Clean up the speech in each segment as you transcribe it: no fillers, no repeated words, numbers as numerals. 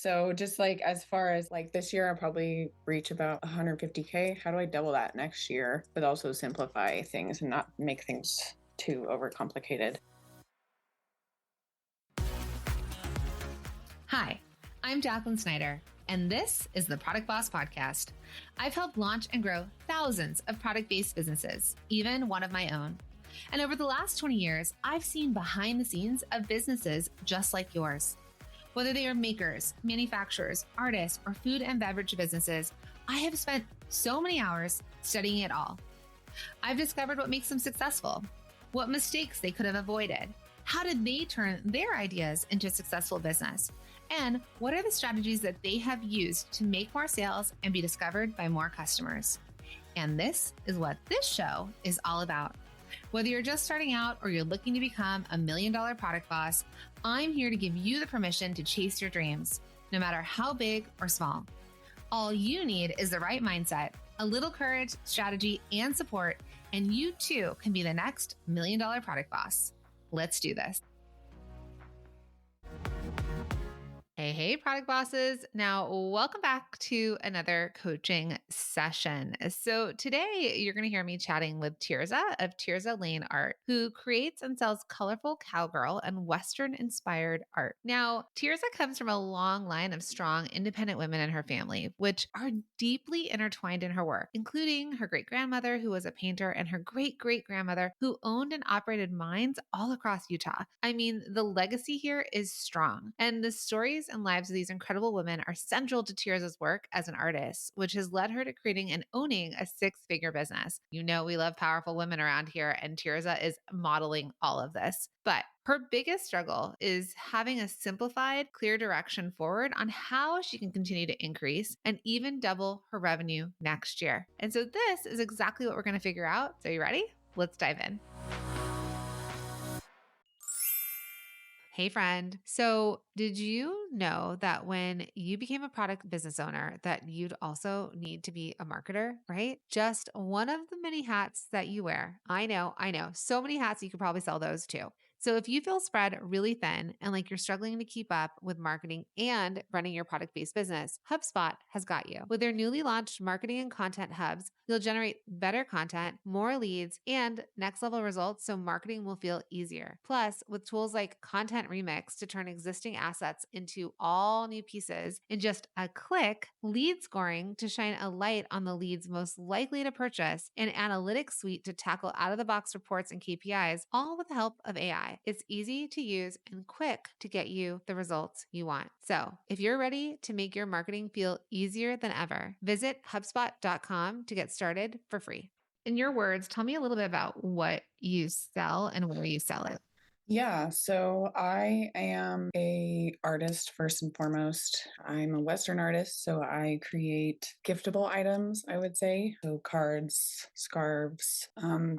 So just like as far as like this year, I'll probably reach about 150K. How do I double that next year, but also simplify things and not make things too overcomplicated? Hi, I'm Jacqueline Snyder, and this is the Product Boss Podcast. I've helped launch and grow thousands of product-based businesses, even one of my own. And over the last 20 years, I've seen behind the scenes of businesses just like yours. Whether they are makers, manufacturers, artists, or food and beverage businesses, I have spent so many hours studying it all. I've discovered what makes them successful, what mistakes they could have avoided, how did they turn their ideas into a successful business, and what are the strategies that they have used to make more sales and be discovered by more customers. And this is what this show is all about. Whether you're just starting out or you're looking to become a $1 million product boss, I'm here to give you the permission to chase your dreams, no matter how big or small. All you need is the right mindset, a little courage, strategy, and support, and you too can be the next $1 million product boss. Let's do this. Hey, product bosses. Now, welcome back to another coaching session. So today you're going to hear me chatting with Tirzah of Tirzah Lane Art, who creates and sells colorful cowgirl and Western inspired art. Now, Tirzah comes from a long line of strong, independent women in her family, which are deeply intertwined in her work, including her great-grandmother, who was a painter, and her great-great-grandmother, who owned and operated mines all across Utah. I mean, the legacy here is strong, and the stories and lives of these incredible women are central to Tirzah's work as an artist, which has led her to creating and owning a six-figure business. You know, we love powerful women around here, and Tirzah is modeling all of this. But her biggest struggle is having a simplified, clear direction forward on how she can continue to increase and even double her revenue next year. And so this is exactly what we're going to figure out. So you ready? Let's dive in. Hey friend. So did you know that when you became a product business owner that you'd also need to be a marketer, right? Just one of the many hats that you wear. I know. So many hats, you could probably sell those too. So if you feel spread really thin and like you're struggling to keep up with marketing and running your product-based business, HubSpot has got you. With their newly launched marketing and content hubs, you'll generate better content, more leads, and next level results so marketing will feel easier. Plus, with tools like Content Remix to turn existing assets into all new pieces in just a click, lead scoring to shine a light on the leads most likely to purchase, and analytics suite to tackle out-of-the-box reports and KPIs, all with the help of AI. It's easy to use and quick to get you the results you want. So if you're ready to make your marketing feel easier than ever, visit HubSpot.com to get started for free. In your words, tell me a little bit about what you sell and where you sell it. Yeah, so I am a artist first and foremost. I'm a Western artist, so I create giftable items, I would say. So cards, scarves,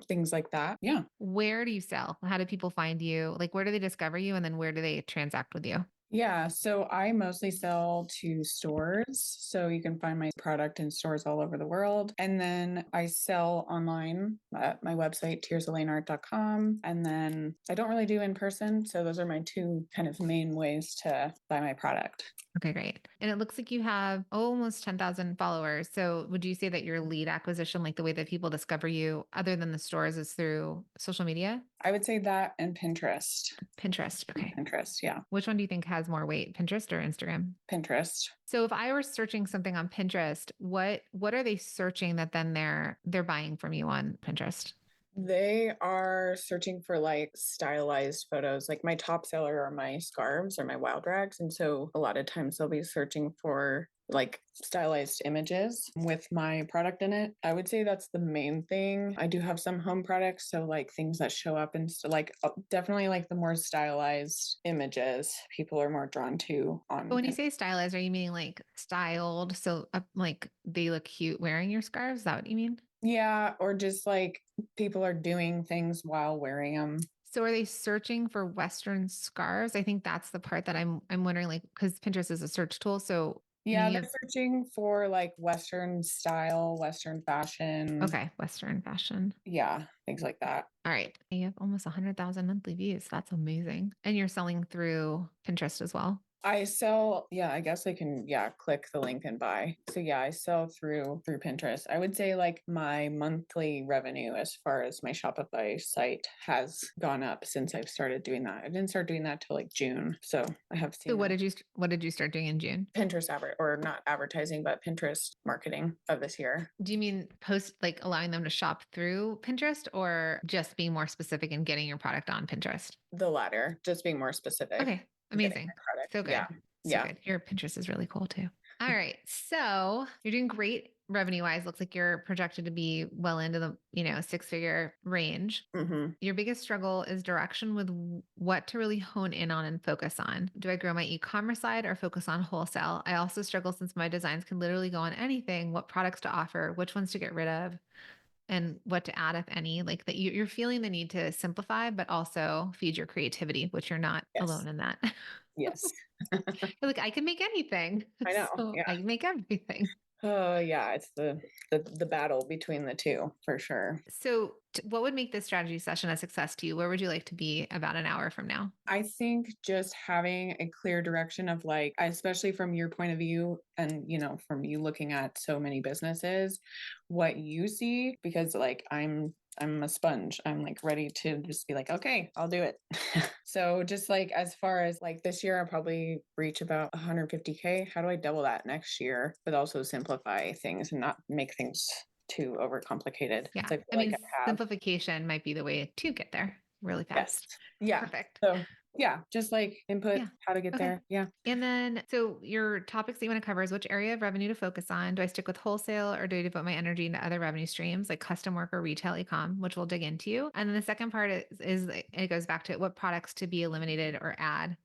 things like that. Yeah. Where do you sell? How do people find you? Like, where do they discover you? And then where do they transact with you? Yeah, so I mostly sell to stores. So you can find my product in stores all over the world. And then I sell online at my website, tirzahlanart.com. And then I don't really do in person. So those are my two kind of main ways to buy my product. Okay, great. And it looks like you have almost 10,000 followers. So would you say that your lead acquisition, like the way that people discover you, other than the stores, is through social media? I would say that and Pinterest. Pinterest. Okay. Pinterest, yeah. Which one do you think has more weight, Pinterest or Instagram? Pinterest. So if I were searching something on Pinterest, what are they searching that then they're buying from you on Pinterest? They are searching for like stylized photos. Like my top seller are my scarves or my wild rags. And so a lot of times they'll be searching for like stylized images with my product in it. I would say that's the main thing. I do have some home products. So like things that show up and definitely like the more stylized images people are more drawn to on. But when you say stylized, are you meaning like styled? So like they look cute wearing your scarves? Is that what you mean? Yeah, or just like people are doing things while wearing them. So are they searching for Western scarves? I think that's the part that I'm wondering, like, because Pinterest is a search tool. So Yeah, they're searching for like Western style, Western fashion. Okay, Western fashion. Yeah, things like that. All right. You have almost 100,000 monthly views. That's amazing. And you're selling through Pinterest as well. I sell, yeah, I guess I can, yeah, click the link and buy. So yeah, I sell through Pinterest. I would say like my monthly revenue as far as my Shopify site has gone up since I've started doing that. I didn't start doing that till like June. So I have So seen a what did you start doing in June? Pinterest or not advertising, but Pinterest marketing of this year. Do you mean post like allowing them to shop through Pinterest or just being more specific and getting your product on Pinterest? The latter, just being more specific, Okay, getting amazing. my product. So Yeah. good. So Yeah. good. Your Pinterest is really cool too. All right. So you're doing great revenue wise. Looks like you're projected to be well into the, six-figure range. Hmm. Your biggest struggle is direction with what to really hone in on and focus on. Do I grow my e-commerce side or focus on wholesale? I also struggle since my designs can literally go on anything, what products to offer, which ones to get rid of, and what to add, if any. Like that you're feeling the need to simplify, but also feed your creativity, which you're not Yes. alone in that. Yes. You're like, I can make anything. I know. So Yeah. I can make everything. Oh yeah, it's the battle between the two for sure. So, what would make this strategy session a success to you? Where would you like to be about an hour from now? I think just having a clear direction of like, especially from your point of view and, from you looking at so many businesses, what you see, because like I'm a sponge. I'm like ready to just be like, okay, I'll do it. So just like as far as like this year, I'll probably reach about 150K. How do I double that next year, but also simplify things and not make things too overcomplicated? Yeah. So I feel I like mean, I have. simplification might be the way to get there really Yes. fast. Yeah. Perfect. So yeah, just like input Yeah. how to get Okay. there. Yeah. And then, so your topics that you want to cover is which area of revenue to focus on. Do I stick with wholesale or do I devote my energy into other revenue streams like custom work or retail ecom, which we'll dig into? And then the second part is it goes back to what products to be eliminated or add.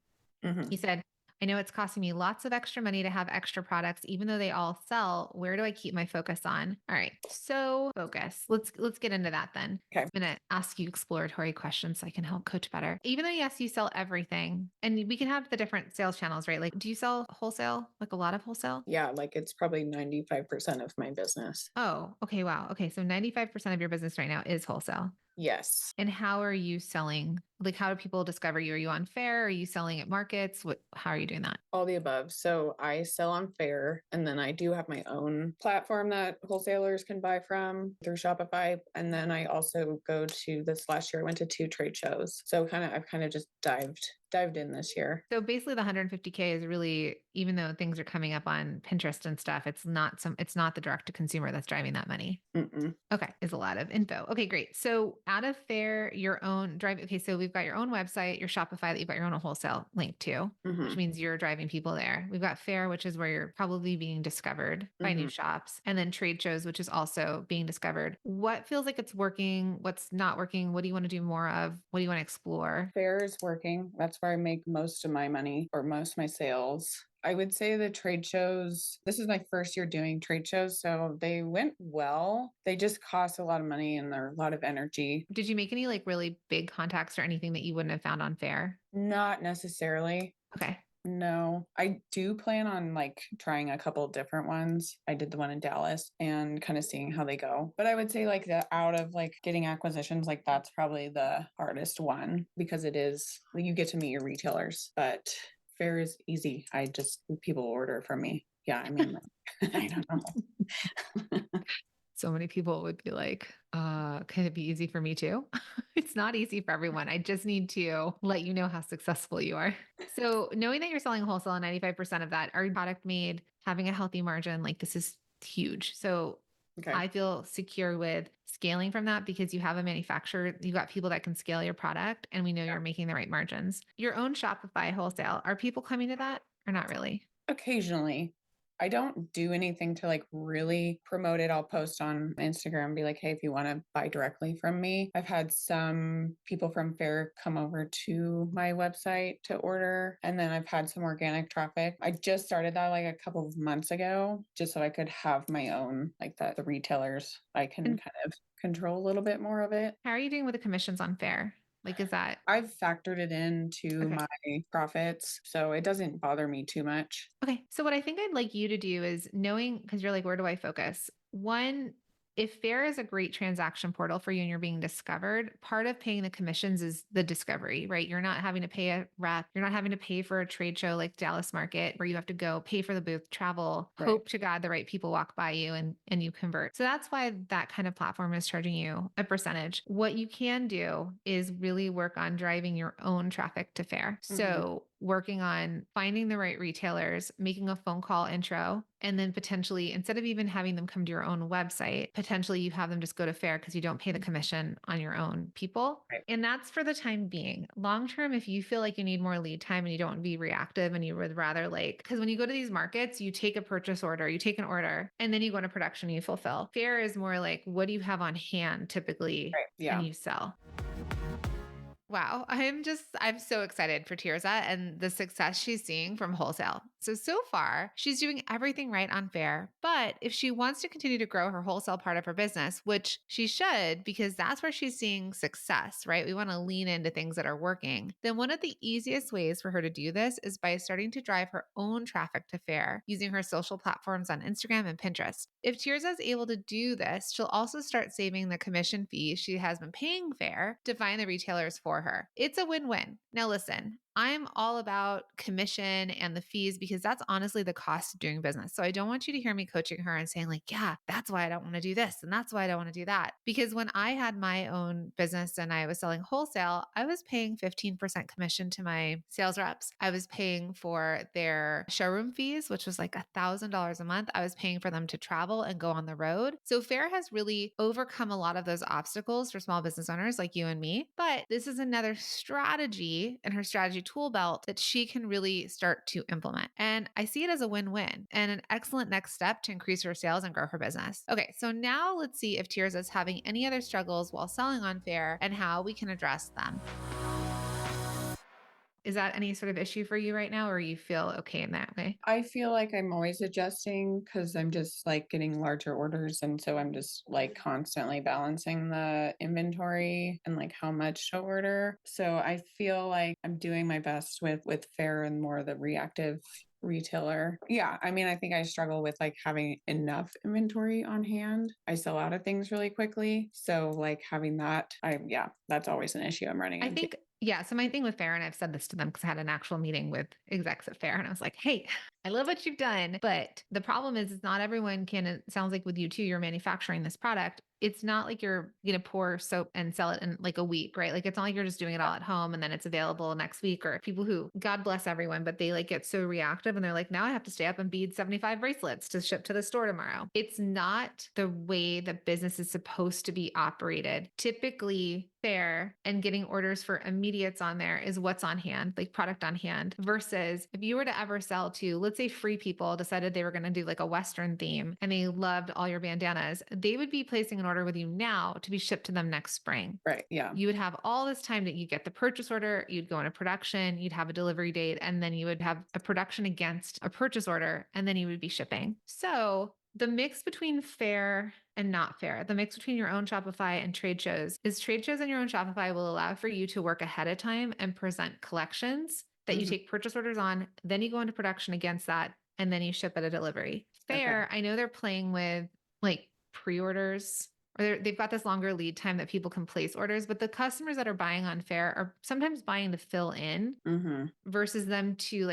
Hmm. He said, I know it's costing me lots of extra money to have extra products, even though they all sell. Where do I keep my focus on? All right. So focus. Let's get into that then. Okay. I'm gonna ask you exploratory questions so I can help coach better. Even though yes, you sell everything, and we can have the different sales channels, right? Like, do you sell wholesale? Like a lot of wholesale? Yeah, like it's probably 95% of my business. Oh, okay. Wow. Okay. So 95% of your business right now is wholesale. Yes. And how are you selling? Like, how do people discover you? Are you on Faire? Are you selling at markets? How are you doing that? All the above. So I sell on Faire, and then I do have my own platform that wholesalers can buy from through Shopify. And then I also go to this last year, I went to 2 trade shows. So I've kind of just dived in this year. So basically the 150K is really, even though things are coming up on Pinterest and stuff, it's not the direct to consumer that's driving that money. Mm-mm. Okay, is a lot of info. Okay, great. So out of Faire, your own drive. Okay, so we've got your own website, your Shopify that you've got your own wholesale link to, which Mm-hmm. means you're driving people there. We've got Faire, which is where you're probably being discovered by Mm-hmm. new shops, and then trade shows, which is also being discovered. What feels like it's working? What's not working? What do you want to do more of? What do you want to explore? Faire is working. That's where I make most of my money or most of my sales. I would say the trade shows, this is my first year doing trade shows, so they went well. They just cost a lot of money and they're a lot of energy. Did you make any like really big contacts or anything that you wouldn't have found on Faire? Not necessarily. Okay. No, I do plan on like trying a couple different ones. I did the one in Dallas and kind of seeing how they go. But I would say like the out of like getting acquisitions, like that's probably the hardest one because it is you get to meet your retailers, but Fair is easy. I just people order from me. Yeah, I mean, I don't know. So many people would be like, can it be easy for me too? It's not easy for everyone. I just need to let you know how successful you are. So, knowing that you're selling wholesale and 95% of that are product made, having a healthy margin, like this is huge. So, Okay. I feel secure with scaling from that because you have a manufacturer, you got people that can scale your product, and we know Yeah. you're making the right margins. Your own Shopify wholesale, are people coming to that or not really? Occasionally. I don't do anything to like really promote it. I'll post on Instagram, be like, hey, if you want to buy directly from me. I've had some people from Faire come over to my website to order. And then I've had some organic traffic. I just started that like a couple of months ago, just so I could have my own, like the retailers. I can And kind of control a little bit more of it. how are you doing with the commissions on Faire? Like, is that I've factored it into okay? my profits, so it doesn't bother me too much. Okay. So what I think I'd like you to do is knowing, because you're like, where do I focus? One, if Faire is a great transaction portal for you and you're being discovered, part of paying the commissions is the discovery, right? You're not having to pay a rep. You're not having to pay for a trade show like Dallas Market where you have to go pay for the booth, travel, Right. hope to God the right people walk by you and you convert. So that's why that kind of platform is charging you a percentage. What you can do is really work on driving your own traffic to Faire. So working on finding the right retailers, making a phone call intro, and then potentially, instead of even having them come to your own website, potentially you have them just go to Faire because you don't pay the commission on your own people. Right. And that's for the time being. Long term, if you feel like you need more lead time and you don't want to be reactive and you would rather because when you go to these markets, you take a purchase order, you take an order, and then you go into production and you fulfill. Faire is more like, what do you have on hand typically? Right. Yeah. And you sell. Wow. I'm so excited for Tirzah and the success she's seeing from wholesale. So far, she's doing everything right on Faire. But if she wants to continue to grow her wholesale part of her business, which she should, because that's where she's seeing success, right? We want to lean into things that are working. Then one of the easiest ways for her to do this is by starting to drive her own traffic to Faire using her social platforms on Instagram and Pinterest. If Tirzah is able to do this, she'll also start saving the commission fee she has been paying Faire to find the retailers for her. It's a win-win. Now listen, I'm all about commission and the fees because that's honestly the cost of doing business. So I don't want you to hear me coaching her and saying yeah, that's why I don't want to do this and that's why I don't want to do that. Because when I had my own business and I was selling wholesale, I was paying 15% commission to my sales reps. I was paying for their showroom fees, which was like $1,000 a month. I was paying for them to travel and go on the road. So Faire has really overcome a lot of those obstacles for small business owners like you and me. But this is another strategy in her strategy tool belt that she can really start to implement. And I see it as a win-win and an excellent next step to increase her sales and grow her business. Okay, so now let's see if Tirzah is having any other struggles while selling on Faire and how we can address them. Is that any sort of issue for you right now, or you feel okay in that way? I feel like I'm always adjusting because I'm just getting larger orders. And so I'm just constantly balancing the inventory and how much to order. So I feel like I'm doing my best with Faire and more the reactive retailer. Yeah, I mean, I think I struggle with having enough inventory on hand. I sell out of things really quickly. So having that, that's always an issue I'm running I into. think, yeah. So my thing with Faire, and I've said this to them because I had an actual meeting with execs at Faire, and I was like, hey, I love what you've done. But the problem is not everyone can, it sounds like with you too, you're manufacturing this product. It's not like you're going to pour soap and sell it in a week, right? It's not like you're just doing it all at home and then it's available next week. Or people who, God bless everyone, but they get so reactive and they're like, now I have to stay up and bead 75 bracelets to ship to the store tomorrow. It's not the way that business is supposed to be operated. Typically, Faire and getting orders for immediates on there is what's on hand, product on hand, versus if you were to ever sell to, let's say Free People decided they were going to do a Western theme and they loved all your bandanas, they would be placing an order with you now to be shipped to them next spring. Right. Yeah. You would have all this time that you get the purchase order, you'd go into production, you'd have a delivery date, and then you would have a production against a purchase order, and then you would be shipping. So the mix between Faire and not Faire, the mix between your own Shopify and trade shows is trade shows in your own Shopify will allow for you to work ahead of time and present collections that you take purchase orders on, then you go into production against that, and then you ship at a delivery. Faire, I know they're playing with pre-orders, or they've got this longer lead time that people can place orders, but the customers that are buying on Faire are sometimes buying to fill in versus them to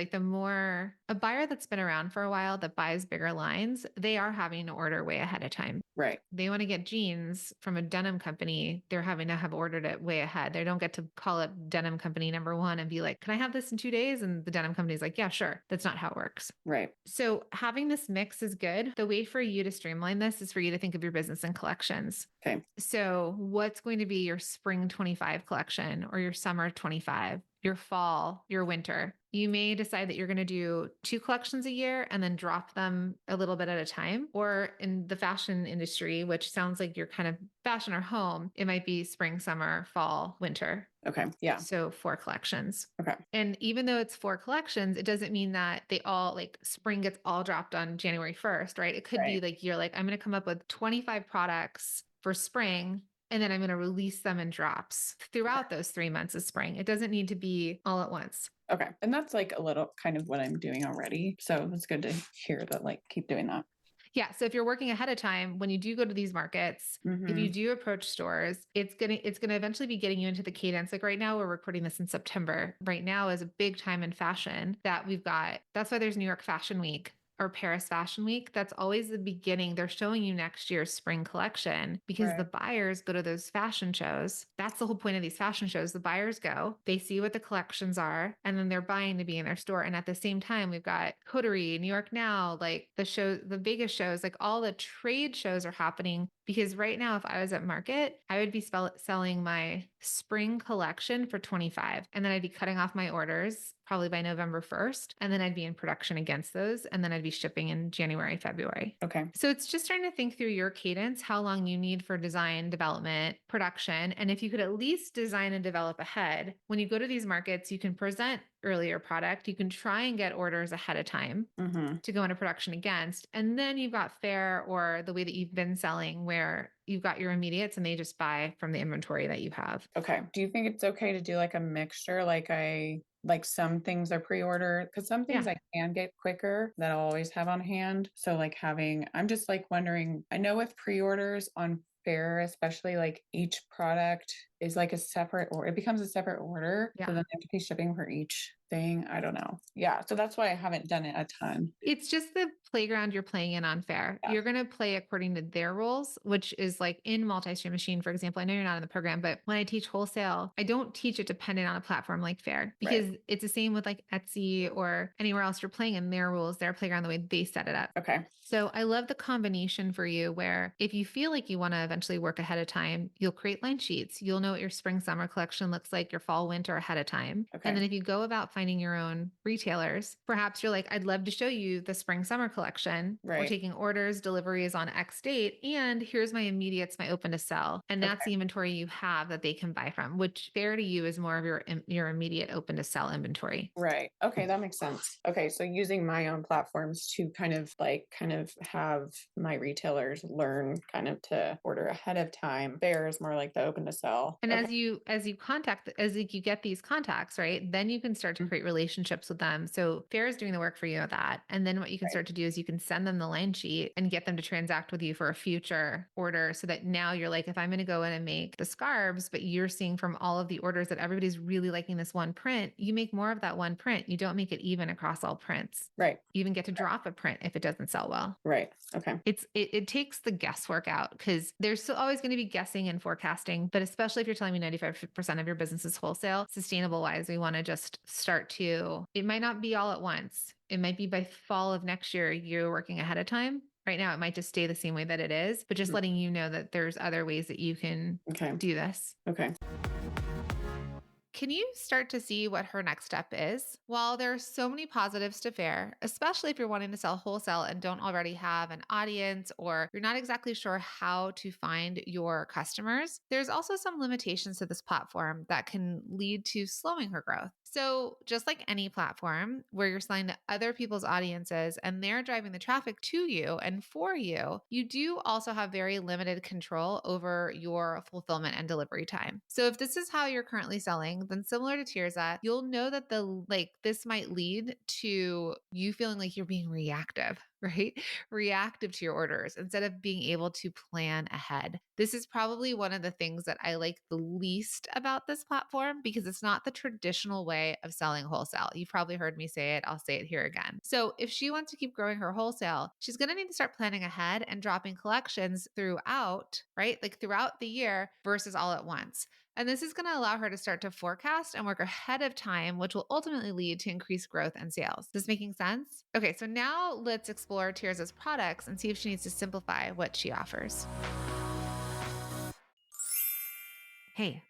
a buyer that's been around for a while that buys bigger lines, they are having to order way ahead of time. Right. They want to get jeans from a denim company. They're having to have ordered it way ahead. They don't get to call up denim company number one and be like, can I have this in 2 days? And the denim company's like, yeah, sure. That's not how it works. Right. So having this mix is good. The way for you to streamline this is for you to think of your business in collections. Okay. So what's going to be your spring 25 collection or your summer 25? Your fall, your winter. You may decide that you're going to do 2 collections a year and then drop them a little bit at a time. Or in the fashion industry, which sounds like you're kind of fashion or home, it might be spring, summer, fall, winter. Okay. Yeah. So 4 collections. Okay. And even though it's 4 collections, it doesn't mean that they all spring gets all dropped on January 1st, right? It could be you're I'm going to come up with 25 products for spring. And then I'm going to release them in drops throughout those 3 months of spring. It doesn't need to be all at once. Okay. And that's a little kind of what I'm doing already. So it's good to hear that keep doing that. Yeah. So if you're working ahead of time, when you do go to these markets, if you Mm-hmm. do approach stores, it's gonna eventually be getting you into the cadence. Like right now, we're recording this in September. Right now is a big time in fashion that we've got. That's why there's New York Fashion Week or Paris Fashion Week. That's always the beginning. They're showing you next year's spring collection because the Right. buyers go to those fashion shows. That's the whole point of these fashion shows. The buyers go, they see what the collections are, and then they're buying to be in their store. And at the same time, we've got Coterie, New York Now, like the show, the Vegas shows, like all the trade shows are happening. Because right now, if I was at market, I would be selling my spring collection for 25, and then I'd be cutting off my orders probably by November 1st. And then I'd be in production against those. And then I'd be shipping in January, February. Okay. So it's just trying to think through your cadence, how long you need for design, development, production. And if you could at least design and develop ahead, when you go to these markets, you can present earlier product. You can try and get orders ahead of time Mm-hmm. to go into production against. And then you've got Faire or the way that you've been selling where you've got your immediates and they just buy from the inventory that you have. Okay. Do you think it's okay to do like a mixture? Like some things are pre-order because some things Yeah. I can get quicker that I'll always have on hand. So like I'm just like wondering, I know with pre-orders on Faire, especially like each product is like a separate or it becomes a separate order. So Yeah. then they have to pay shipping for each thing. I don't know. Yeah. So that's why I haven't done it a ton. It's just the playground you're playing in on Faire. Yeah. You're going to play according to their rules, which is like in multi-stream machine, for example. I know you're not in the program, but when I teach wholesale, I don't teach it dependent on a platform like Faire Right. because it's the same with like Etsy or anywhere else you're playing in their rules, their playground, the way they set it up. Okay. So I love the combination for you where if you feel like you want to eventually work ahead of time, you'll create line sheets. You'll know what your spring summer collection looks like, your fall winter ahead of time. Okay. And then if you go about finding your own retailers, perhaps you're like, I'd love to show you the spring summer collection. We're Right. taking orders, deliveries on X date, and here's my immediates, my open to sell. And that's Okay. the inventory you have that they can buy from, which Fair to you is more of your immediate open to sell inventory. Right. Okay, that makes sense. Okay, so using my own platforms to kind of have my retailers learn kind of to order ahead of time. Bear is more like the open to sell. And Okay. as you get these contacts, right, then you can start to Mhm. create relationships with them. So Fair is doing the work for you at that. And then what you can Right. start to do is you can send them the line sheet and get them to transact with you for a future order so that now you're like, if I'm going to go in and make the scarves, but you're seeing from all of the orders that everybody's really liking this one print, you make more of that one print. You don't make it even across all prints. Right. You even get to drop a print if it doesn't sell well. Right. Okay. It takes the guesswork out because there's still always going to be guessing and forecasting, but especially if you're telling me 95% of your business is wholesale, sustainable wise, we want to just start to, it might not be all at once. It might be by fall of next year, you're working ahead of time. Right now, it might just stay the same way that it is, but just Mhm. letting you know that there's other ways that you can Okay. do this. Okay. Can you start to see what her next step is? While there are so many positives to Faire, especially if you're wanting to sell wholesale and don't already have an audience or you're not exactly sure how to find your customers, there's also some limitations to this platform that can lead to slowing her growth. So, just like any platform where you're selling to other people's audiences and they're driving the traffic to you and for you, you do also have very limited control over your fulfillment and delivery time. So, if this is how you're currently selling, then similar to Tirzah, you'll know that this might lead to you feeling like you're being reactive, right? Reactive to your orders instead of being able to plan ahead. This is probably one of the things that I like the least about this platform because it's not the traditional way of selling wholesale. You've probably heard me say it. I'll say it here again. So, if she wants to keep growing her wholesale, she's going to need to start planning ahead and dropping collections throughout, right? Like throughout the year versus all at once. And this is going to allow her to start to forecast and work ahead of time, which will ultimately lead to increased growth and sales. This making sense? Okay, so now let's explore Tirzah's products and see if she needs to simplify what she offers. Hey,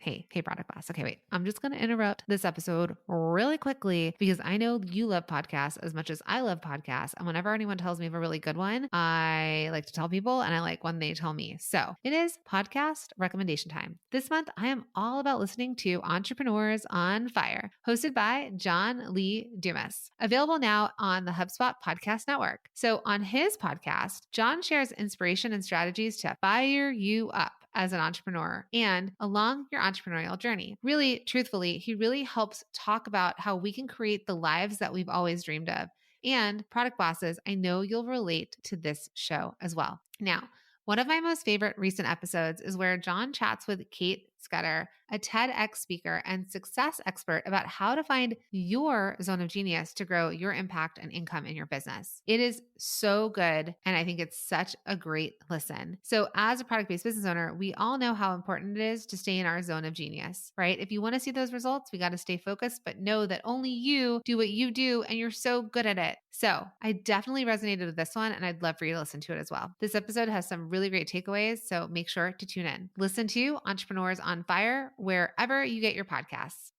product boss. Okay, wait. I'm just going to interrupt this episode really quickly because I know you love podcasts as much as I love podcasts. And whenever anyone tells me of a really good one, I like to tell people and I like when they tell me. So it is podcast recommendation time. This month, I am all about listening to Entrepreneurs on Fire, hosted by John Lee Dumas, available now on the HubSpot Podcast Network. So on his podcast, John shares inspiration and strategies to fire you up as an entrepreneur and along your entrepreneurial journey. Really, truthfully, he really helps talk about how we can create the lives that we've always dreamed of And product bosses, I know you'll relate to this show as well. Now, one of my most favorite recent episodes is where John chats with Kate Scudder, a TEDx speaker and success expert, about how to find your zone of genius to grow your impact and income in your business. It is so good, and I think it's such a great listen. So, as a product based business owner, we all know how important it is to stay in our zone of genius, right? If you want to see those results, we got to stay focused, but know that only you do what you do, and you're so good at it. So, I definitely resonated with this one, and I'd love for you to listen to it as well. This episode has some really great takeaways, so make sure to tune in. Listen to Entrepreneurs on Fire wherever you get your podcasts.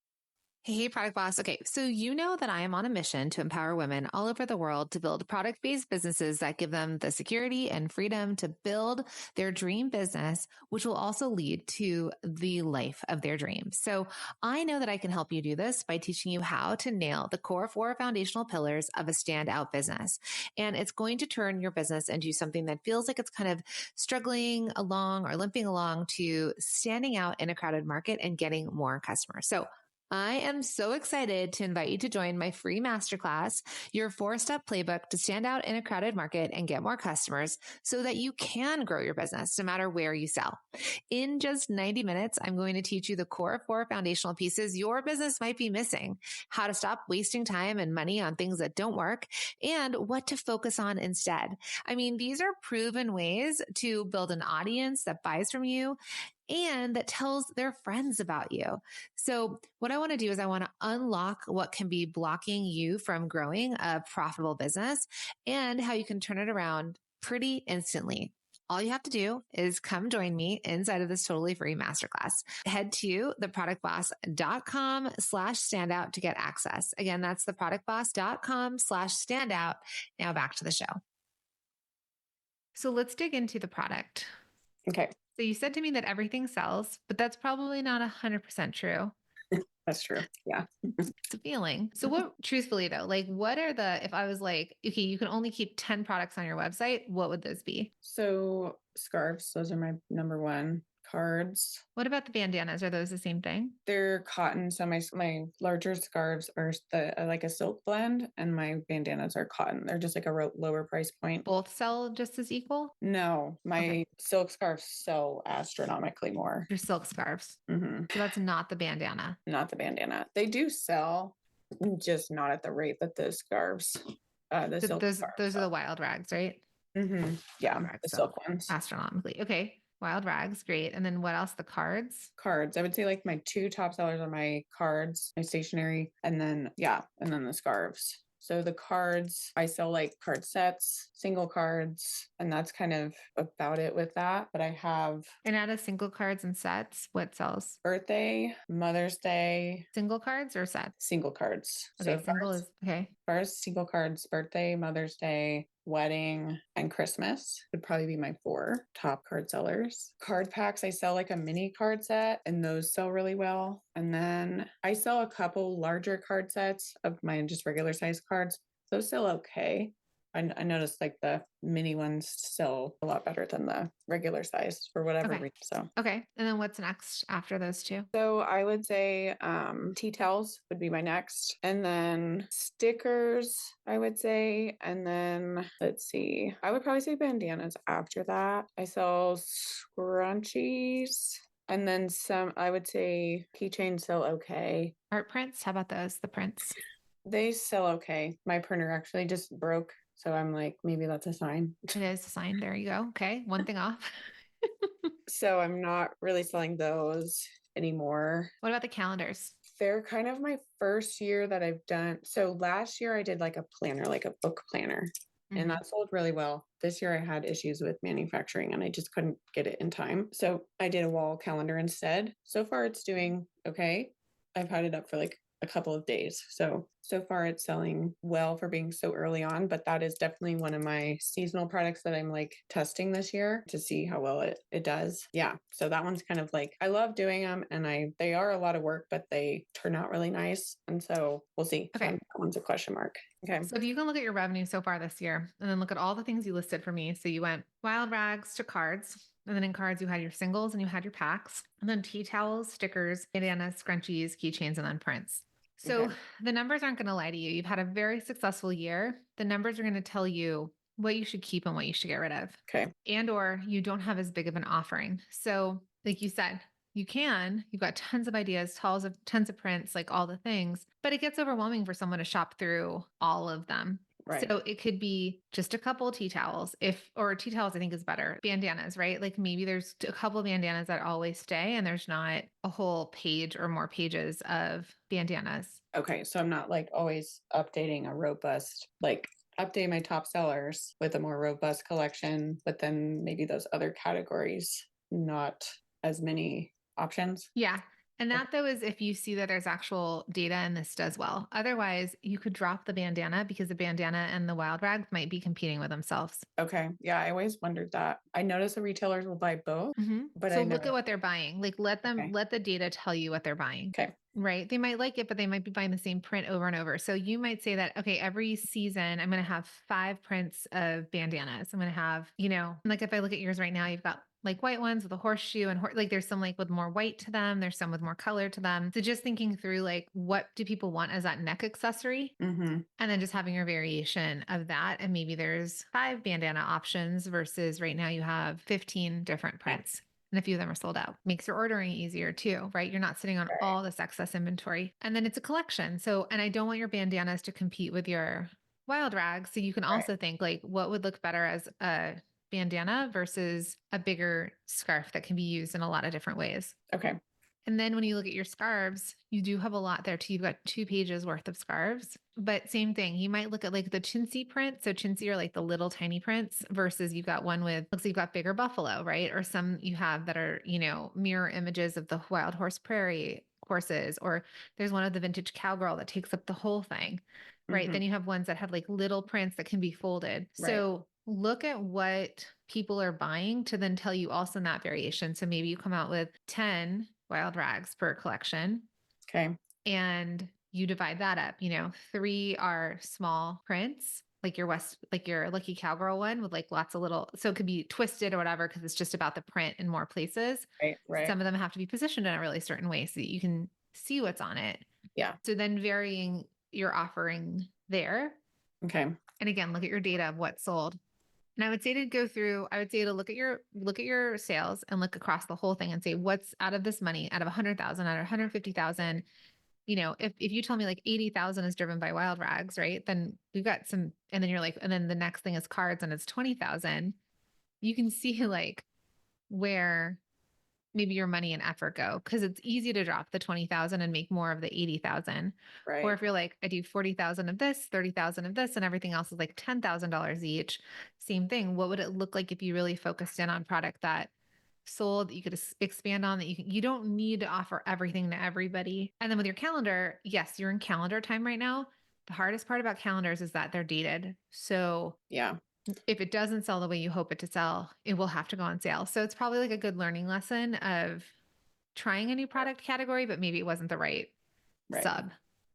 Hey, Product Boss. Okay, so you know that I am on a mission to empower women all over the world to build product-based businesses that give them the security and freedom to build their dream business, which will also lead to the life of their dreams. So I know that I can help you do this by teaching you how to nail the core 4 foundational pillars of a standout business. And it's going to turn your business into something that feels like it's kind of struggling along or limping along to standing out in a crowded market and getting more customers. So I am so excited to invite you to join my free masterclass, your 4-step playbook to stand out in a crowded market and get more customers so that you can grow your business no matter where you sell. In just 90 minutes, I'm going to teach you the core 4 foundational pieces your business might be missing, how to stop wasting time and money on things that don't work, and what to focus on instead. I mean, these are proven ways to build an audience that buys from you and that tells their friends about you. So what I want to do is I want to unlock what can be blocking you from growing a profitable business and how you can turn it around pretty instantly. All you have to do is come join me inside of this totally free masterclass. Head to theproductboss.com/standout to get access. Again, that's theproductboss.com/standout. Now back to the show. So let's dig into the product. Okay. So you said to me that everything sells, but that's probably not 100% true. That's true. Yeah. It's a feeling. So what, truthfully though, like what are if I was like, okay, you can only keep 10 products on your website, what would those be? So scarves, those are my number one. Cards. What about the bandanas? Are those the same thing? They're cotton. So my larger scarves are like a silk blend, and my bandanas are cotton. They're just like a lower price point. Both sell just as equal? No, my silk scarves sell astronomically more. Your silk scarves. Mm-hmm. So that's not the bandana. Not the bandana. They do sell, just not at the rate that the scarves. The So silk those scarves are the wild rags, right? Mm-hmm. Yeah, Rags the sell silk ones. astronomically. Okay. Wild rags, great. And then what else? The cards? Cards. I would say like my 2 top sellers are my cards, my stationery, and then the scarves. So the cards, I sell like card sets, single cards, and that's kind of about it with that. But I have And out of single cards and sets, what sells? birthday, Mother's Day, Single cards or sets? single cards. Okay, So single is okay. first single cards, birthday, Mother's Day, wedding, and Christmas would probably be my 4 top card sellers. Card packs, I sell like a mini card set, and those sell really well. And then I sell a couple larger card sets of my just regular size cards. Those sell okay. I noticed like the mini ones sell a lot better than the regular size for whatever reason. So okay. And then what's next after those 2? So I would say tea towels would be my next. And then stickers, I would say. And then let's see. I would probably say bandanas after that. I sell scrunchies. And then some, I would say keychains sell okay. Art prints, how about those? The prints. They sell okay. My printer actually just broke. So I'm like, maybe that's a sign. It is a sign. There you go. Okay. One thing off. So I'm not really selling those anymore. What about the calendars? They're kind of my first year that I've done. So last year I did like a planner, like a book planner, and that sold really well. This year I had issues with manufacturing and I just couldn't get it in time. So I did a wall calendar instead. So far it's doing okay. I've had it up for like a couple of days. So far it's selling well for being so early on, but that is definitely one of my seasonal products that I'm like testing this year to see how well it does. Yeah. So that one's kind of like, I love doing them and they are a lot of work, but they turn out really nice. And so we'll see. Okay. So that one's a question mark. Okay. So if you can look at your revenue so far this year and then look at all the things you listed for me. So you went wild rags to cards. And then in cards, you had your singles and you had your packs. And then tea towels, stickers, bandanas, scrunchies, keychains, and then prints. So Okay. the numbers aren't going to lie to you. You've had a very successful year. The numbers are going to tell you what you should keep and what you should get rid of. Okay. And or you don't have as big of an offering. So, like you said, you've got tons of ideas, tons of prints, like all the things, but it gets overwhelming for someone to shop through all of them. Right. So it could be just a couple tea towels, or tea towels, I think is better. Bandanas, right? Like maybe there's a couple bandanas that always stay and there's not a whole page or more pages of bandanas. Okay. So I'm not like always updating a robust, like update my top sellers with a more robust collection, but then maybe those other categories, not as many options. Yeah. And that though is if you see that there's actual data and this does well. Otherwise, you could drop the bandana because the bandana and the wild rags might be competing with themselves. Okay. Yeah. I always wondered that. I notice the retailers will buy both, but So I look at never. what they're buying. Like Okay. let the data tell you what they're buying. Okay. Right. They might like it, but they might be buying the same print over and over. So you might say that, okay, every season I'm going to have 5 prints of bandanas. I'm going to have, like if I look at yours right now, you've got like white ones with a horseshoe and like there's some like with more white to them. There's some with more color to them. So just thinking through like what do people want as that neck accessory? Mm-hmm. And then just having your variation of that. And maybe there's 5 bandana options versus right now you have 15 different prints. And a few of them are sold out. Makes your ordering easier too, right? You're not sitting on Right. all this excess inventory. And then it's a collection. So, and I don't want your bandanas to compete with your wild rags. So you can Right. also think like what would look better as a bandana versus a bigger scarf that can be used in a lot of different ways. Okay. And then when you look at your scarves, you do have a lot there too. You've got 2 pages worth of scarves, but same thing. You might look at like the chintzy print. So chintzy are like the little tiny prints versus you've got one with, looks like you've got bigger buffalo, right? Or some you have that are, mirror images of the wild horse prairie horses, or there's one of the vintage cowgirl that takes up the whole thing, right? Mm-hmm. Then you have ones that have like little prints that can be folded. Right. So look at what people are buying to then tell you also in that variation. So maybe you come out with 10 wild rags per collection Okay. and you divide that up. 3 are small prints, like your lucky cowgirl one with like lots of little, so it could be twisted or whatever because it's just about the print in more places. Right. Right. Some of them have to be positioned in a really certain way so that you can see what's on it. Yeah. So then varying your offering there. Okay. And again, look at your data of what's sold. And I would say to go through, I would say to look at your sales and look across the whole thing and say, what's out of this money, out of 100,000, out of 150,000, if you tell me like 80,000 is driven by wild rags, right? Then we've got some, and then you're like, and then the next thing is cards and it's 20,000. You can see like where maybe your money and effort go because it's easy to drop the 20,000 and make more of the 80,000. Or Right. if you're like, I do 40,000 of this, 30,000 of this, and everything else is like $10,000 each, same thing. What would it look like if you really focused in on product that sold that you could expand on that you don't need to offer everything to everybody. And then with your calendar, yes, you're in calendar time right now. The hardest part about calendars is that they're dated. So Yeah. if it doesn't sell the way you hope it to sell, it will have to go on sale. So it's probably like a good learning lesson of trying a new product category, but maybe it wasn't the right Right. sub.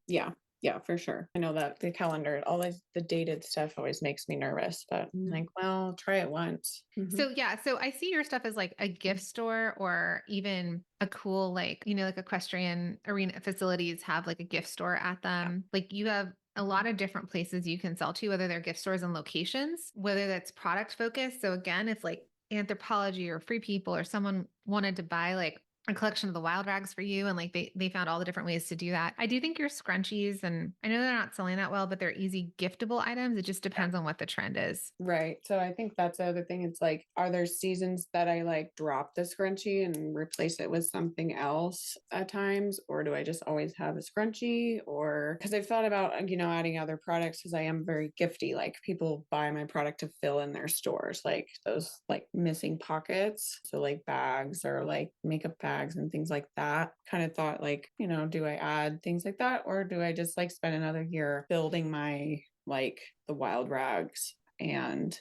Yeah. Yeah, for sure. I know that the calendar, always the dated stuff always makes me nervous, but I'm like, well, try it once. So yeah, so I see your stuff as like a gift store or even a cool like, like equestrian arena facilities have like a gift store at them. Like you have a lot of different places you can sell to, whether they're gift stores and locations, whether that's product focused. So again, if like Anthropology or Free People or someone wanted to buy like a collection of the wild rags for you and like they found all the different ways to do that. I do think your scrunchies, and I know they're not selling that well, but they're easy giftable items. It just depends on what the trend is. Right. So I think that's the other thing. It's like, are there seasons that I like drop the scrunchie and replace it with something else at times? Or do I just always have a scrunchie? Or because I've thought about, adding other products because I am very gifty. Like people buy my product to fill in their stores, like those like missing pockets. So like bags or like makeup bags and things like that. Kind of thought like, do I add things like that? Or do I just like spend another year building my like the wild rags and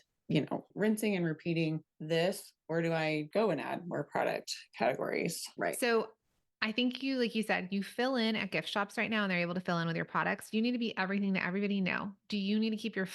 rinsing and repeating this, or do I go and add more product categories? Right. So I think you, like you said, you fill in at gift shops right now and they're able to fill in with your products. You need to be everything that everybody know. Do you need to keep your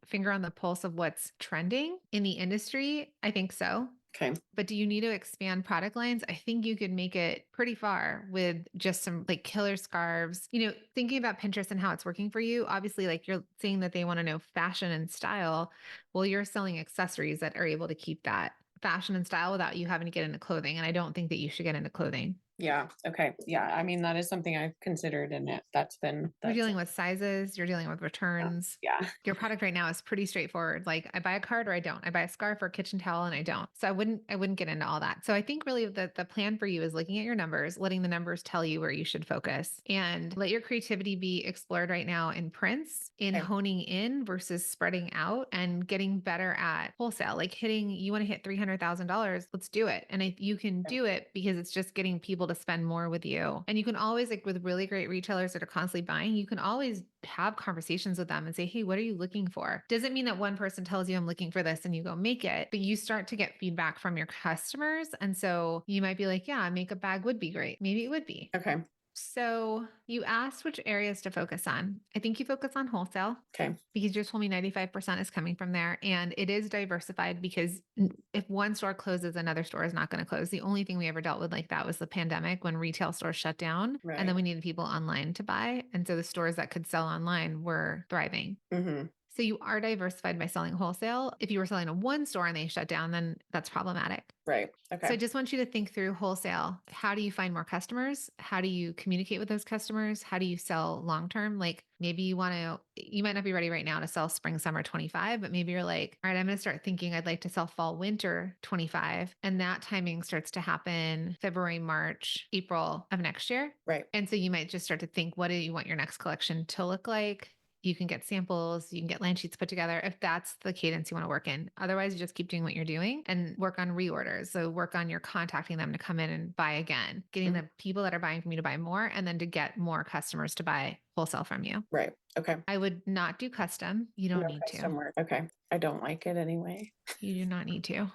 finger on the pulse of what's trending in the industry? I think so. Okay. But do you need to expand product lines? I think you could make it pretty far with just some like killer scarves. Thinking about Pinterest and how it's working for you, obviously, like you're saying that they want to know fashion and style. Well, you're selling accessories that are able to keep that fashion and style without you having to get into clothing. And I don't think that you should get into clothing. Yeah. Okay. Yeah. I mean, that is something I've considered, and You're that's dealing with sizes, you're dealing with returns. yeah. Your product right now is pretty straightforward. Like I buy a card or I don't. I buy a scarf or a kitchen towel and I don't. So I wouldn't get into all that. So I think really the plan for you is looking at your numbers, letting the numbers tell you where you should focus and let your creativity be explored right now in prints, in Okay. honing in versus spreading out and getting better at wholesale. Like you want to hit $300,000, let's do it. And if you can do it because it's just getting people to spend more with you. And you can always, like with really great retailers that are constantly buying, you can always have conversations with them and say, hey, what are you looking for? Doesn't mean that one person tells you I'm looking for this and you go make it, but you start to get feedback from your customers. And so you might be like, yeah, a makeup bag would be great. Maybe it would be. Okay. So you asked which areas to focus on. I think you focus on wholesale Okay. because you told me 95% is coming from there. And it is diversified because if one store closes, another store is not going to close. The only thing we ever dealt with like that was the pandemic when retail stores shut down. And then Right. we needed people online to buy. And so the stores that could sell online were thriving. Mm-hmm. So you are diversified by selling wholesale. If you were selling to one store and they shut down, then that's problematic. Right. So I Okay. just want you to think through wholesale. How do you find more customers? How do you communicate with those customers? How do you sell long term? Like maybe you might not be ready right now to sell spring, summer 25, but maybe you're like, all right, I'm going to start thinking I'd like to sell fall, winter 25. And that timing starts to happen February, March, April of next year. Right. And so you might just start to think, what do you want your next collection to look like? You can get samples, you can get land sheets put together if that's the cadence you want to work in. Otherwise, you just keep doing what you're doing and work on reorders. So work on your contacting them to come in and buy again, getting Mhm. the people that are buying from you to buy more, and then to get more customers to buy wholesale from you. Right. Okay. I would not do custom. You don't No need to. custom work. Okay. I don't like it anyway. You do not need to.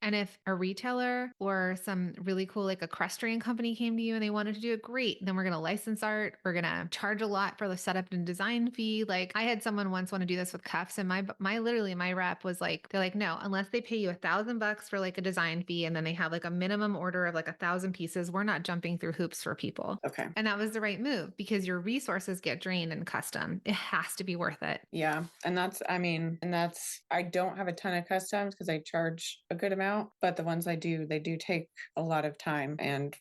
And if a retailer or some really cool, like equestrian company came to you and they wanted to do it, great. Then we're going to license art. We're going to charge a lot for the setup and design fee. Like I had someone once want to do this with cuffs and my rep was like, they're like, no, unless they pay you $1,000 for like a design fee and then they have like a minimum order of like 1,000 pieces, we're not jumping through hoops for people. Okay. And that was the right move because your resources get drained in custom. It has to be worth it. Yeah. I don't have a ton of customs because I charge a good amount, but the ones I do, they do take a lot of time and,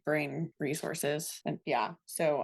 brain resources. And yeah. So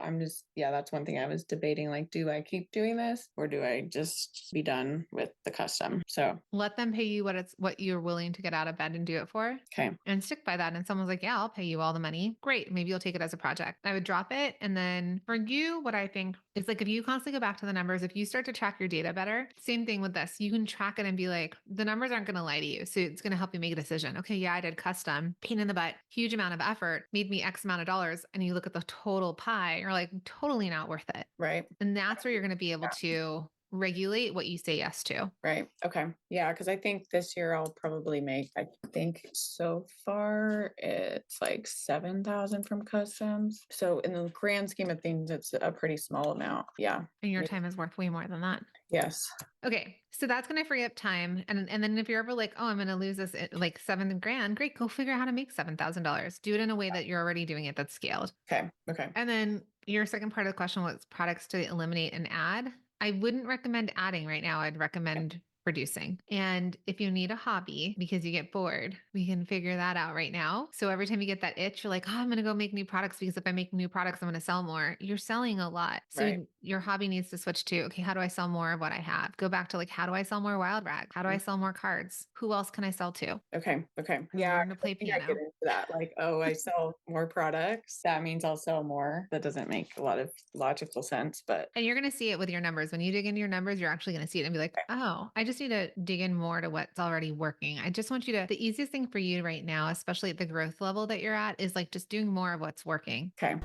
that's one thing I was debating. Like, do I keep doing this or do I just be done with the custom? So, Let them pay you what you're willing to get out of bed and do it for. okay. And stick by that. And someone's like, yeah, I'll pay you all the money. Great. Maybe you'll take it as a project. I would drop it. And then for you, what I think is like, if you constantly go back to the numbers, if you start to track your data better, same thing with this, you can track it and be like, the numbers aren't going to lie to you. So it's going to help you make a decision. Okay. Yeah, I did custom, pain in the butt, huge amount of effort, made me X amount of dollars. And you look at the total pie, you're like, totally not worth it. Right. And that's where you're going to be able to regulate what you say yes to. Right. Okay. Yeah. Cause I think this year I'll probably make, I think so far it's like 7,000 from customs. So in the grand scheme of things, it's a pretty small amount. Yeah. And your time is worth way more than that. Yes. Okay. So that's going to free up time. And then if you're ever like, oh, I'm going to lose this like 7 grand, great. Go figure out how to make $7,000. Do it in a way that you're already doing it that's scaled. Okay. Okay. And then your second part of the question was products to eliminate and add. I wouldn't recommend adding right now. I'd recommend reducing. And if you need a hobby because you get bored, we can figure that out right now. So every time you get that itch, you're like, oh, I'm going to go make new products because if I make new products, I'm going to sell more. You're selling a lot. So Right. your hobby needs to switch to, okay, how do I sell more of what I have? Go back to like, how do I sell more wild rags? How do I sell more cards? Who else can I sell to? Okay. Okay. Who Yeah. learn to 'Cause I play think I get piano? into that. Like, oh, I sell more products. That means I'll sell more. That doesn't make a lot of logical sense, but And you're going to see it with your numbers. When you dig into your numbers, you're actually going to see it and be like, oh, I just need to dig in more to what's already working. I just want you to, the easiest thing for you right now, especially at the growth level that you're at, is like just doing more of what's working. okay.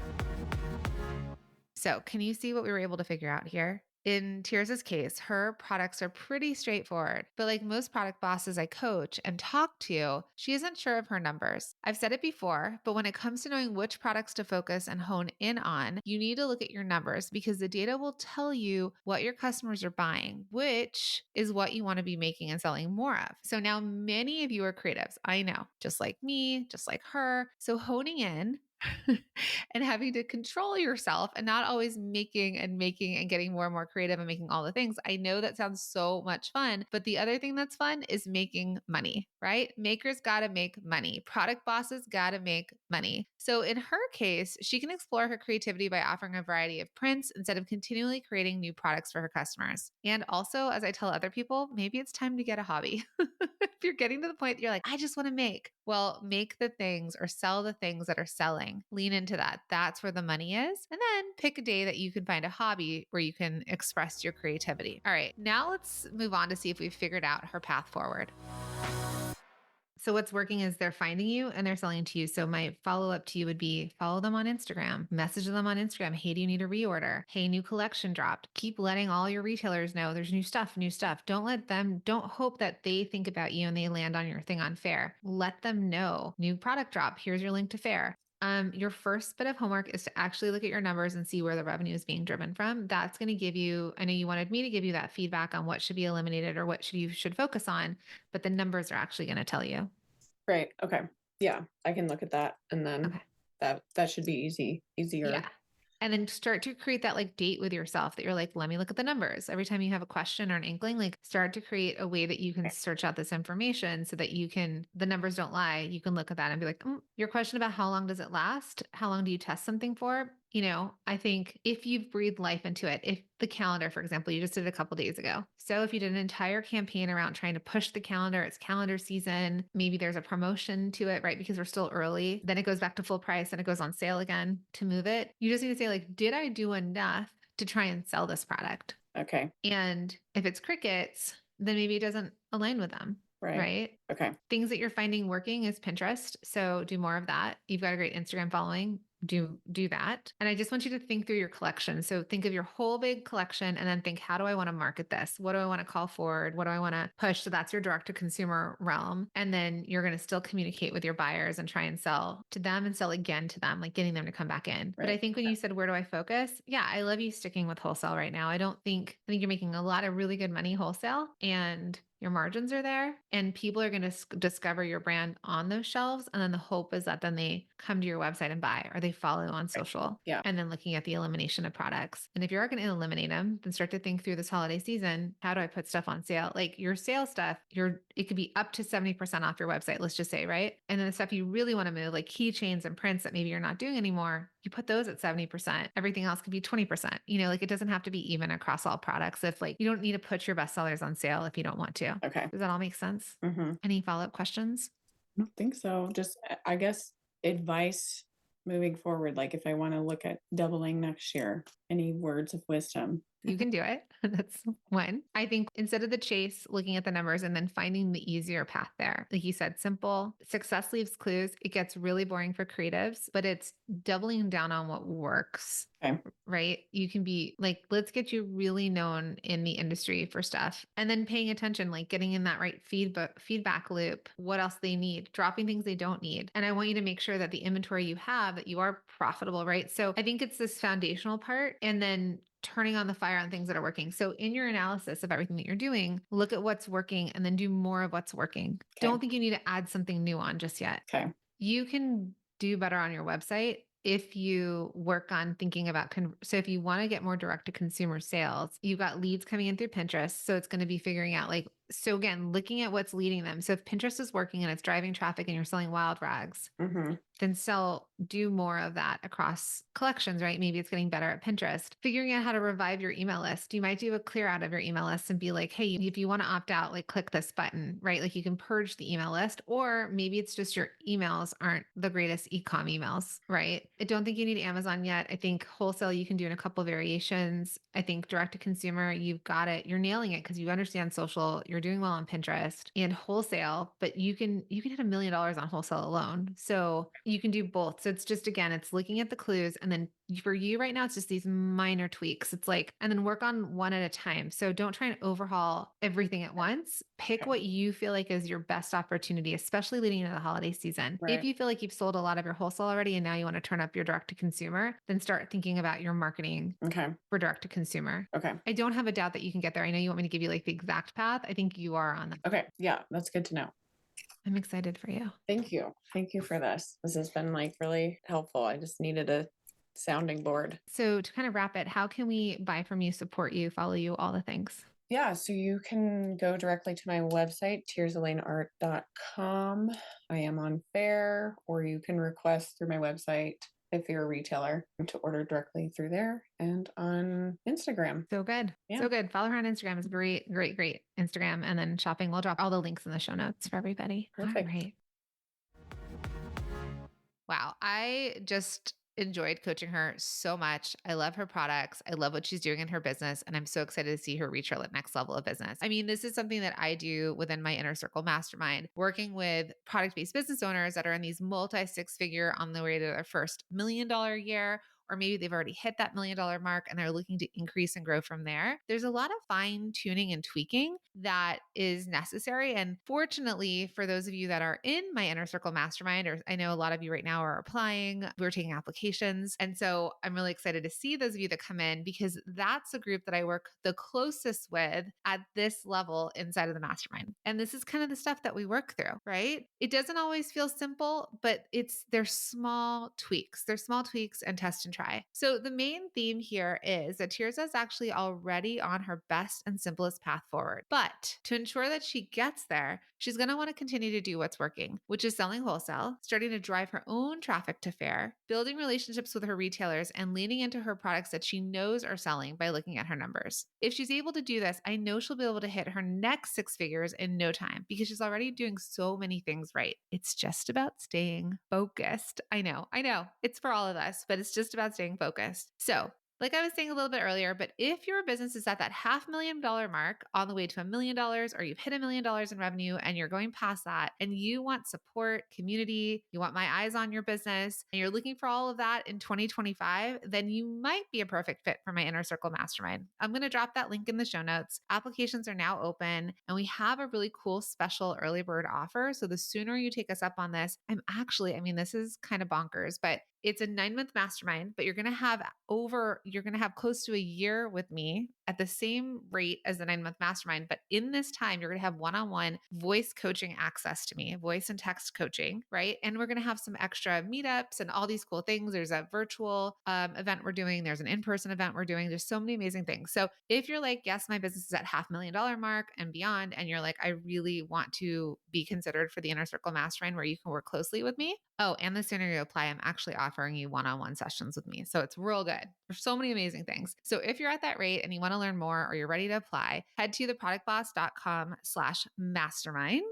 So, can you see what we were able to figure out here? In Tirzah's case, her products are pretty straightforward, but like most product bosses I coach and talk to, she isn't sure of her numbers. I've said it before, but when it comes to knowing which products to focus and hone in on, you need to look at your numbers because the data will tell you what your customers are buying, which is what you want to be making and selling more of. So now many of you are creatives. I know, just like me, just like her. So honing in and having to control yourself and not always making and getting more and more creative and making all the things. I know that sounds so much fun, but the other thing that's fun is making money, right? Makers got to make money. Product bosses got to make money. So in her case, she can explore her creativity by offering a variety of prints instead of continually creating new products for her customers. And also, as I tell other people, maybe it's time to get a hobby. If you're getting to the point that you're like, I just want to make, well, make the things or sell the things that are selling. Lean into that. That's where the money is. And then pick a day that you can find a hobby where you can express your creativity. All right, now let's move on to see if we've figured out her path forward. So what's working is they're finding you and they're selling to you. So my follow up to you would be follow them on Instagram, message them on Instagram. Hey, do you need a reorder? Hey, new collection dropped. Keep letting all your retailers know there's new stuff, new stuff. Don't hope that they think about you and they land on your thing on Faire. Let them know new product drop. Here's your link to Faire. Your first bit of homework is to actually look at your numbers and see where the revenue is being driven from. That's going to give you, I know you wanted me to give you that feedback on what should be eliminated or what you should focus on, but the numbers are actually going to tell you. Right. Okay. Yeah, I can look at that and then Okay. that should be easier. Yeah. And then start to create that like date with yourself that you're like, let me look at the numbers. Every time you have a question or an inkling, like start to create a way that you can search out this information so that the numbers don't lie. You can look at that and be like, your question about how long does it last? How long do you test something for? I think if you've breathed life into it, if the calendar, for example, you just did a couple days ago. So if you did an entire campaign around trying to push the calendar, it's calendar season, maybe there's a promotion to it, right? Because we're still early. Then it goes back to full price and it goes on sale again to move it. You just need to say like, did I do enough to try and sell this product? Okay. And if it's crickets, then maybe it doesn't align with them. Right. Okay. Things that you're finding working is Pinterest. So do more of that. You've got a great Instagram following. Do that. And I just want you to think through your collection. So think of your whole big collection and then think, how do I want to market this? What do I want to call forward? What do I want to push? So that's your direct to consumer realm. And then you're going to still communicate with your buyers and try and sell to them and sell again to them, like getting them to come back in. Right. But I think when you said, where do I focus? Yeah, I love you sticking with wholesale right now. I think you're making a lot of really good money wholesale and your margins are there and people are going to discover your brand on those shelves. And then the hope is that then they come to your website and buy or they follow on social. Yeah. And then looking at the elimination of products. And if you're going to eliminate them, then start to think through this holiday season, how do I put stuff on sale? Like your sale stuff, it could be up to 70% off your website, let's just say, right? And then the stuff you really want to move, like keychains and prints that maybe you're not doing anymore, you put those at 70%. Everything else could be 20%. Like it doesn't have to be even across all products. If like you don't need to put your bestsellers on sale if you don't want to. Okay. Does that all make sense? Mm-hmm. Any follow-up questions? I don't think so. Just, I guess, advice moving forward. Like if I want to look at doubling next year, any words of wisdom? You can do it. That's one. I think instead of the chase, looking at the numbers and then finding the easier path there. Like you said, simple. Success leaves clues. It gets really boring for creatives, but it's doubling down on what works. Okay. Right? You can be like, let's get you really known in the industry for stuff. And then paying attention, like getting in that right feedback loop, what else they need, dropping things they don't need. And I want you to make sure that the inventory you have, that you are profitable, right? So I think it's this foundational part. And then turning on the fire on things that are working. So in your analysis of everything that you're doing, look at what's working and then do more of what's working. Okay. Don't think you need to add something new on just yet. Okay. You can do better on your website if you work on thinking about, so if you want to get more direct to consumer sales, you've got leads coming in through Pinterest. So it's going to be figuring out like, so again, looking at what's leading them. So if Pinterest is working and it's driving traffic and you're selling wild rags, Mm-hmm. then do more of that across collections, right? Maybe it's getting better at Pinterest. Figuring out how to revive your email list. You might do a clear out of your email list and be like, hey, if you want to opt out, like click this button, right? Like you can purge the email list, or maybe it's just your emails aren't the greatest e-com emails, right? I don't think you need Amazon yet. I think wholesale you can do in a couple variations. I think direct to consumer, you've got it. You're nailing it because you understand social. You're doing well on Pinterest and wholesale, but you can hit $1 million on wholesale alone. So You can do both. So it's just, again, it's looking at the clues. And then for you right now, it's just these minor tweaks. It's like, and then work on one at a time. So don't try and overhaul everything at once. Pick Okay. what you feel like is your best opportunity, especially leading into the holiday season. If Right. you feel like you've sold a lot of your wholesale already and now you want to turn up your direct to consumer, then start thinking about your marketing Okay. for direct to consumer. Okay. I don't have a doubt that you can get there. I know you want me to give you like the exact path. I think you are on that. Okay. Yeah, that's good to know. I'm excited for you. Thank you. Thank you for this. This has been like really helpful. I just needed a sounding board. So to kind of wrap it, how can we buy from you, support you, follow you, all the things? Yeah, so you can go directly to my website, tirzahlanart.com. I am on Faire, or you can request through my website if you're a retailer to order directly through there and on Instagram. So good. Yeah. So good. Follow her on Instagram. It's great, great, great. Instagram and then shopping. We'll drop all the links in the show notes for everybody. Perfect. All right. Wow. I just enjoyed coaching her so much. I love her products. I love what she's doing in her business. And I'm so excited to see her reach her next level of business. I mean, this is something that I do within my inner circle mastermind, working with product-based business owners that are in these multi-six-figure on the way to their first $1 million year, or maybe they've already hit that $1 million mark and they're looking to increase and grow from there. There's a lot of fine tuning and tweaking that is necessary. And fortunately, for those of you that are in my inner circle mastermind, or I know a lot of you right now are applying, we're taking applications. And so I'm really excited to see those of you that come in, because that's a group that I work the closest with at this level inside of the mastermind. And this is kind of the stuff that we work through, right? It doesn't always feel simple, but they're small tweaks. They're small tweaks and test and try. So the main theme here is that Tirzah is actually already on her best and simplest path forward. But to ensure that she gets there, she's going to want to continue to do what's working, which is selling wholesale, starting to drive her own traffic to Faire, building relationships with her retailers, and leaning into her products that she knows are selling by looking at her numbers. If she's able to do this, I know she'll be able to hit her next 6 figures in no time, because she's already doing so many things right. It's just about staying focused. I know. It's for all of us, but it's just about staying focused. So, like I was saying a little bit earlier, but if your business is at that $500,000 mark on the way to $1 million, or you've hit $1 million in revenue and you're going past that, and you want support, community, you want my eyes on your business, and you're looking for all of that in 2025, then you might be a perfect fit for my Inner Circle Mastermind. I'm going to drop that link in the show notes. Applications are now open, and we have a really cool special early bird offer. So the sooner you take us up on this, this is kind of bonkers, but it's a 9-month mastermind, but you're going to have close to a year with me at the same rate as the 9-month mastermind. But in this time, you're going to have one-on-one voice coaching access to me, voice and text coaching, right? And we're going to have some extra meetups and all these cool things. There's a virtual event we're doing. There's an in-person event we're doing. There's so many amazing things. So if you're like, yes, my business is at $500,000 mark and beyond, and you're like, I really want to be considered for the Inner Circle Mastermind where you can work closely with me. Oh, and the sooner you apply, I'm actually offering you one-on-one sessions with me. So it's real good. There's so many amazing things. So if you're at that rate and you want to learn more, or you're ready to apply, head to theproductboss.com/mastermind.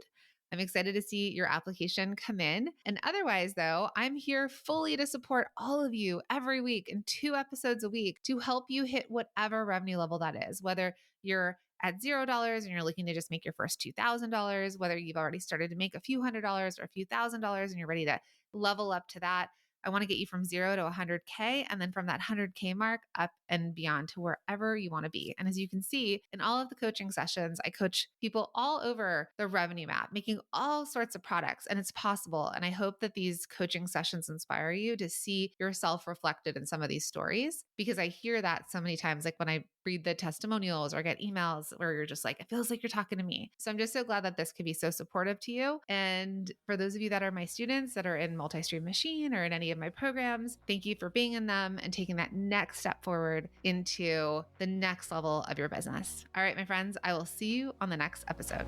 I'm excited to see your application come in. And otherwise, though, I'm here fully to support all of you every week in 2 episodes a week to help you hit whatever revenue level that is, whether you're at $0 and you're looking to just make your first $2,000, whether you've already started to make a few $100s or a few $1,000s and you're ready to level up to that. I want to get you from 0 to 100K, and then from that 100K mark up and beyond to wherever you want to be. And as you can see in all of the coaching sessions, I coach people all over the revenue map, making all sorts of products, and it's possible. And I hope that these coaching sessions inspire you to see yourself reflected in some of these stories, because I hear that so many times, like when I read the testimonials or get emails where you're just like, it feels like you're talking to me. So I'm just so glad that this could be so supportive to you. And for those of you that are my students that are in Multi-Stream Machine or in any of my programs, thank you for being in them and taking that next step forward into the next level of your business. All right, my friends, I will see you on the next episode.